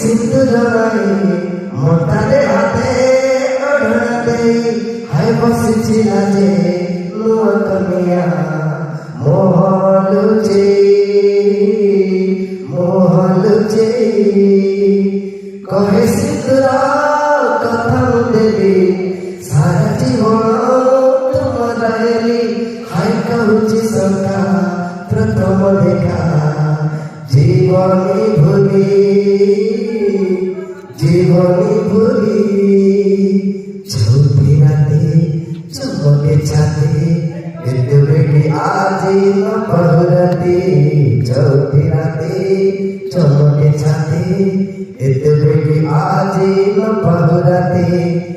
सिंदूराई मोटारे हाथे ओढ़ते हाय बसिची लाजे नुआ कमिया मोहलुचे कहे सिंदूरा कथा देवी सारा जीवन तुम दायली हाय कहूची सखा प्रथम देखा जीवनी भूली चौथी राते चमके छाते बेटी आज न पहुरती चौथी राते चमके छाते बेटी आज न पहुरती